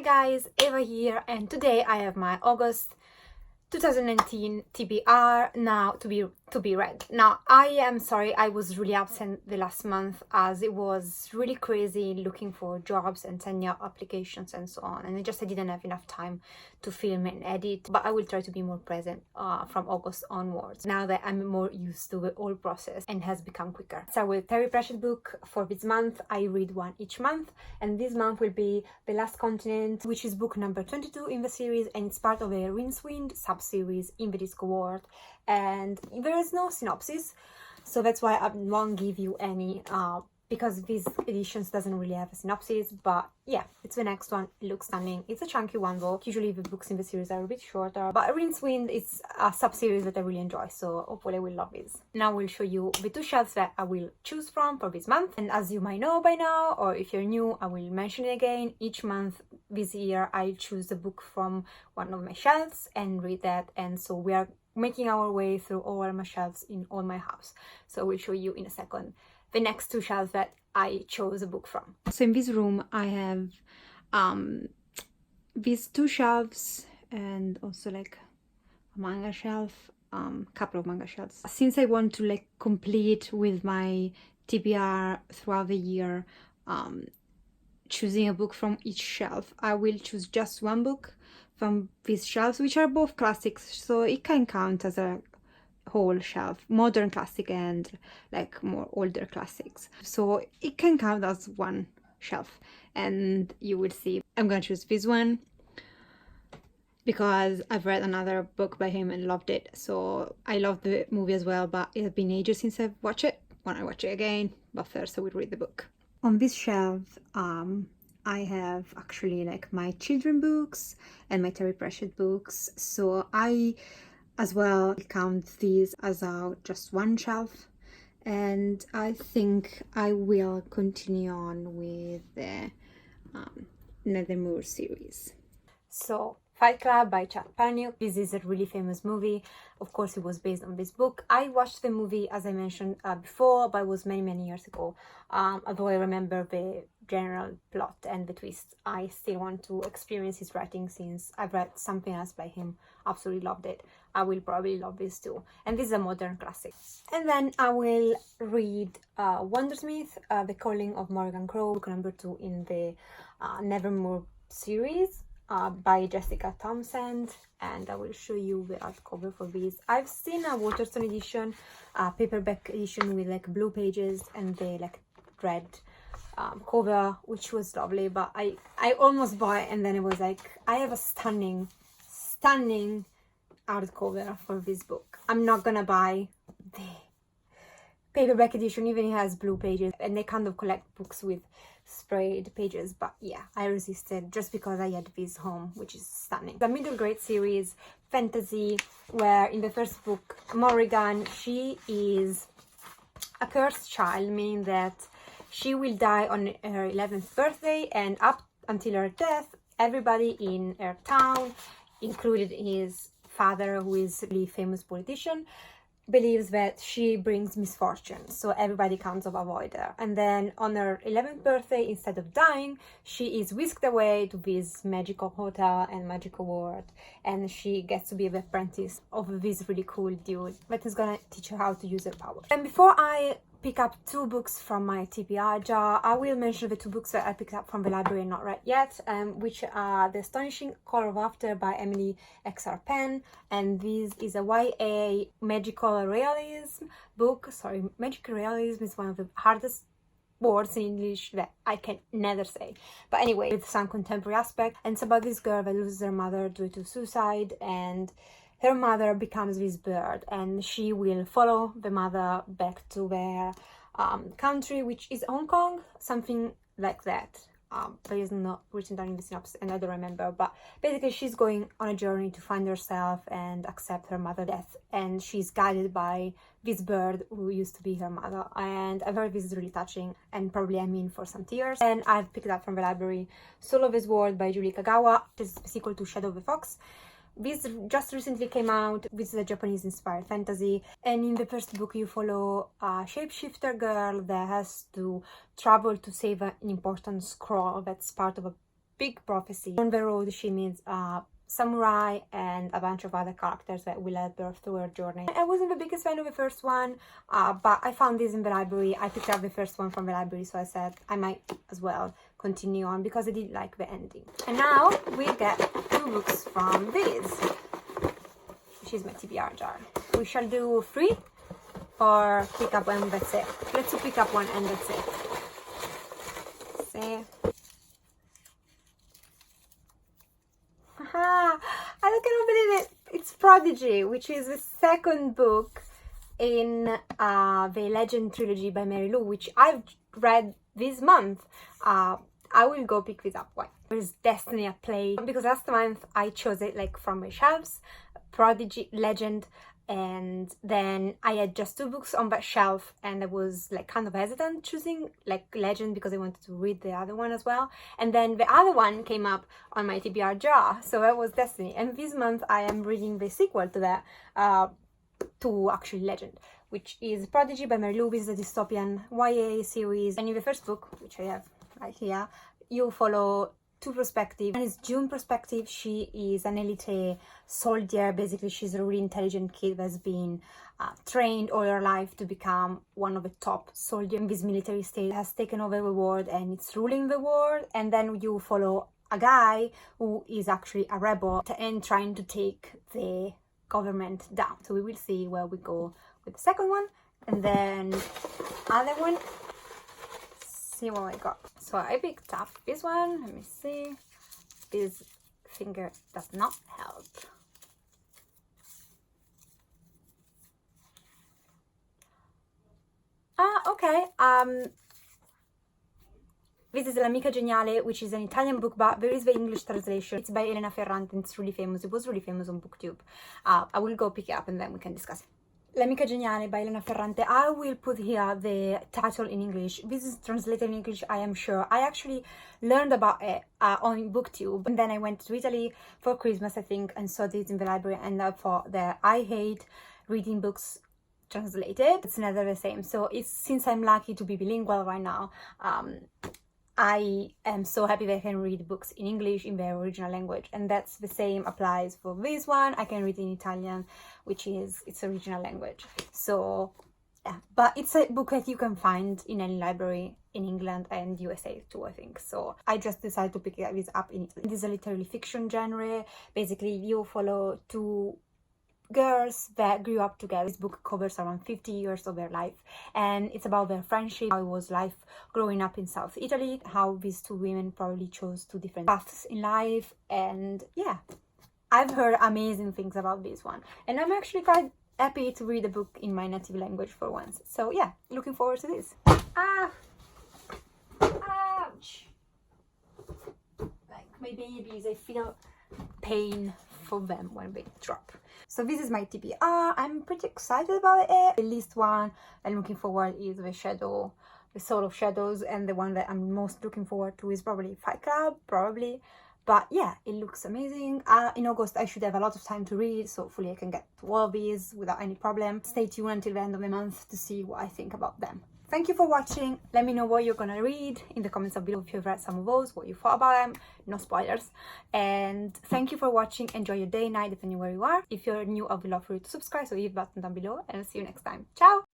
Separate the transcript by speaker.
Speaker 1: Hi guys, Eva here, and today I have my August 2019 TBR now to be read. Now I am sorry I was really absent the last month as it was really crazy looking for jobs and sending out applications and so on, and I didn't have enough time to film and edit, but I will try to be more present from August onwards now that I'm more used to the whole process and has become quicker. So with Terry Pratchett book for this month, I read one each month, and this month will be The Last Continent, which is book number 22 in the series, and it's part of a Rincewind sub-series in the Disco World, and there is no synopsis, so that's why I won't give you any because these editions doesn't really have a synopsis. But yeah, it's the next one. It looks stunning. It's a chunky one though. Usually the books in the series are a bit shorter, but Rincewind is a sub-series that I really enjoy, so hopefully I will love this. Now I will show you the two shelves that I will choose from for this month, and as you might know by now, or if you're new, I will mention it again. Each month this year I choose a book from one of my shelves and read that, and so we are making our way through all my shelves in all my house, so I will show you in a second the next two shelves that I chose a book from. So in this room I have these two shelves and also like a manga shelf, couple of manga shelves. Since I want to like complete with my TBR throughout the year, choosing a book from each shelf, I will choose just one book from these shelves, which are both classics, so it can count as a whole shelf, modern classic and like more older classics, so it can count as one shelf. And you will see I'm gonna choose this one because I've read another book by him and loved it, so I love the movie as well, but it has been ages since I've watched it. When I watch it again, but first I will read the book. On this shelf I have actually like my children books and my Terry Pratchett books, so I as well count these as just one shelf, and I think I will continue on with the Nethermoor series. So Fight Club by Chad Palahniuk. This is a really famous movie. Of course, it was based on this book. I watched the movie, as I mentioned before, but it was many years ago. Although I remember the general plot and the twist, I still want to experience his writing since I've read something else by him. Absolutely loved it. I will probably love this too. And this is a modern classic. And then I will read Wondersmith, The Calling of Morrigan Crow, book number 2 in the Nevermore series. By Jessica Townsend, and I will show you the art cover for this. I've seen a Waterstone edition, paperback edition with like blue pages and the like red cover, which was lovely, but I almost bought it, and then it was like, I have a stunning art cover for this book. I'm not gonna buy the paperback edition, even it has blue pages, and they kind of collect books with sprayed pages, but yeah, I resisted just because I had this home, which is stunning. The middle grade series, fantasy, where in the first book Morrigan, she is a cursed child, meaning that she will die on her 11th birthday, and up until her death everybody in her town, included his father, who is a really famous politician, believes that she brings misfortune, so everybody comes to avoid her. And then on her 11th birthday, instead of dying, she is whisked away to this magical hotel and magical world, and she gets to be the apprentice of this really cool dude that is gonna teach her how to use her power. And before I pick up two books from my TBR jar, I will mention the two books that I picked up from the library and not read yet, which are The Astonishing Color of After by Emily X.R. Penn, and this is a YA magical realism book. Sorry, magical realism is one of the hardest words in English that I can never say, but anyway, with some contemporary aspect, and it's about this girl that loses her mother due to suicide, and her mother becomes this bird, and she will follow the mother back to their country, which is Hong Kong, something like that. But it's not written down in the synopsis and I don't remember, but basically she's going on a journey to find herself and accept her mother's death, and she's guided by this bird who used to be her mother. And I've heard this is really touching, and probably I'm in for some tears. And I've picked up from the library Soul of His World by Julie Kagawa. This is the sequel to Shadow of the Fox. This just recently came out. This is a Japanese-inspired fantasy, and in the first book you follow a shapeshifter girl that has to travel to save an important scroll that's part of a big prophecy. On the road, she meets a samurai and a bunch of other characters that will help her through her journey. I wasn't the biggest fan of the first one, but I found this in the library. I picked up the first one from the library, so I said I might as well continue on because I did like the ending. And now we get 2 books from this, which is my TBR jar. We shall do 3 or pick up one, that's it. Let's pick up one and that's it. See? I cannot believe it. It's Prodigy, which is the second book in the Legend trilogy by Mary Lou, which I've read this month. I will go pick this up. Why? There's Destiny at Play, because last month I chose it like from my shelves, Prodigy, Legend, and then I had just 2 books on that shelf, and I was like kind of hesitant choosing like Legend because I wanted to read the other one as well. And then the other one came up on my TBR jar, so that was Destiny. And this month I am reading the sequel to that, to actually Legend, which is Prodigy by Mary Lou. This is a dystopian YA series, and in the first book, which I have right here, you follow 2 perspectives. One is June perspective. She is an elite soldier. Basically, she's a really intelligent kid that's been trained all her life to become one of the top soldiers in this military state, has taken over the world and it's ruling the world. And then you follow a guy who is actually a rebel and trying to take the government down. So we will see where we go with the second one, and then other one. See what I got. So I picked up this one. Let me see. This finger does not help. Okay. This is L'Amica Geniale, which is an Italian book, but there is the English translation. It's by Elena Ferrante and it's really famous. It was really famous on BookTube. I will go pick it up and then we can discuss it. L'Amica Geniale by Elena Ferrante. I will put here the title in English. This is translated in English, I am sure. I actually learned about it on BookTube, and then I went to Italy for Christmas, I think, and saw this in the library, and I thought that I hate reading books translated. It's never the same. So since I'm lucky to be bilingual right now, I am so happy that I can read books in English in their original language, and that's the same applies for this one. I can read in Italian, which is its original language. So yeah, but it's a book that you can find in any library in England and USA too, I think. So I just decided to pick this up in Italy. This is a literary fiction genre. Basically, you follow 2 girls that grew up together. This book covers around 50 years of their life, and it's about their friendship, how it was life growing up in South Italy, how these 2 women probably chose 2 different paths in life. And yeah, I've heard amazing things about this one, and I'm actually quite happy to read a book in my native language for once. So yeah, looking forward to this. Ouch! Like my babies, I feel pain for them when they drop. So this is my TBR. I'm pretty excited about it. The least one I'm looking forward is the Soul of Shadows, and the one that I'm most looking forward to is probably Fight Club, probably. But yeah, it looks amazing. In August I should have a lot of time to read, so hopefully I can get to all these without any problem. Stay tuned until the end of the month to see what I think about them. Thank you for watching. Let me know what you're gonna read in the comments below if you've read some of those, what you thought about them. No spoilers. And thank you for watching. Enjoy your day, night, depending where you are. If you're new, I would love for you to subscribe, so hit the button down below, and I'll see you next time. Ciao!